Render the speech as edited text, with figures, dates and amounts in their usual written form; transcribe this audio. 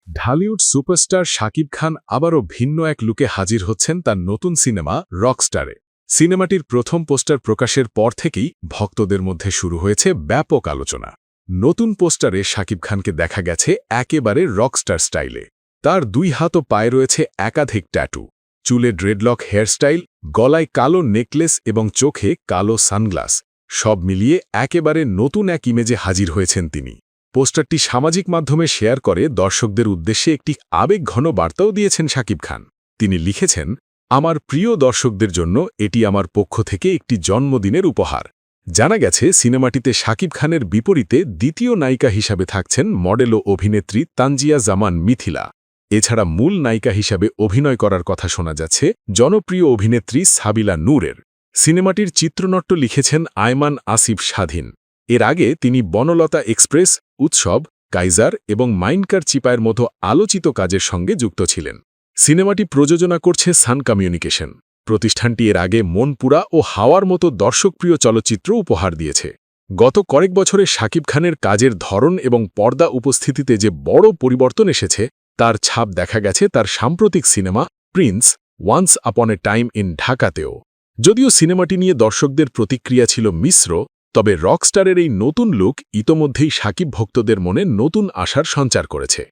Dhallywood superstar Shakib Khan আবারও ভিন্ন এক লুকে হাজির হচ্ছেন তার নতুন সিনেমা রকস্টারে। সিনেমাটির প্রথম পোস্টার প্রকাশের পর থেকেই ভক্তদের মধ্যে শুরু হয়েছে ব্যাপক আলোচনা। নতুন পোস্টারে শাকিব খানকে দেখা গেছে একেবারে রকস্টার স্টাইলে। তার 2 হাত ও পায়ে রয়েছে একাধিক ট্যাটু, চুলে ড্রেডলক হেয়ারস্টাইল, গলায় কালো নেকলেস এবং চোখে কালো সানগ্লাস, সব মিলিয়ে একেবারে নতুন এক ইমেজে হাজির হয়েছেন তিনি। পোস্টারটি সামাজিক মাধ্যমে শেয়ার করে দর্শকদের উদ্দেশ্যে একটি আবেগঘন বার্তাও দিয়েছেন শাকিব খান। তিনি লিখেছেন, আমার প্রিয় দর্শকদের জন্য এটি আমার পক্ষ থেকে একটি জন্মদিনের উপহার। জানা গেছে সিনেমাটিতে শাকিব খানের বিপরীতে দ্বিতীয় নায়িকা হিসাবে থাকছেন মডেল ও অভিনেত্রী তানজিয়া জামান মিথিলা। এছাড়া মূল নায়িকা হিসাবে অভিনয় করার কথা শোনা যাচ্ছে জনপ্রিয় অভিনেত্রী সাবিলা নূরের। সিনেমাটির চিত্রনাট্য লিখেছেন আয়মান আসিফ স্বাধীন। এর আগে তিনি বনলতা এক্সপ্রেস, উৎসব, কাইজার এবং মাইনকার চিপায়ের মতো আলোচিত কাজের সঙ্গে যুক্ত ছিলেন। সিনেমাটি প্রযোজনা করছে সান কমিউনিকেশন। প্রতিষ্ঠানটি এর আগে মনপুরা ও হাওয়ার মতো দর্শকপ্রিয় চলচ্চিত্র উপহার দিয়েছে। গত কয়েক বছরে শাকিব খানের কাজের ধরন এবং পর্দা উপস্থিতিতে যে বড় পরিবর্তন এসেছে তার ছাপ দেখা গেছে তার সাম্প্রতিক cinema Prince once upon A time in ঢাকাতেও। যদিও সিনেমাটি নিয়ে দর্শকদের প্রতিক্রিয়া ছিল মিশ্র, তবে রকস্টারের এই নতুন লুক ইতোমধ্যেই শাকিব ভক্তদের মনে নতুন আশার সঞ্চার করেছে।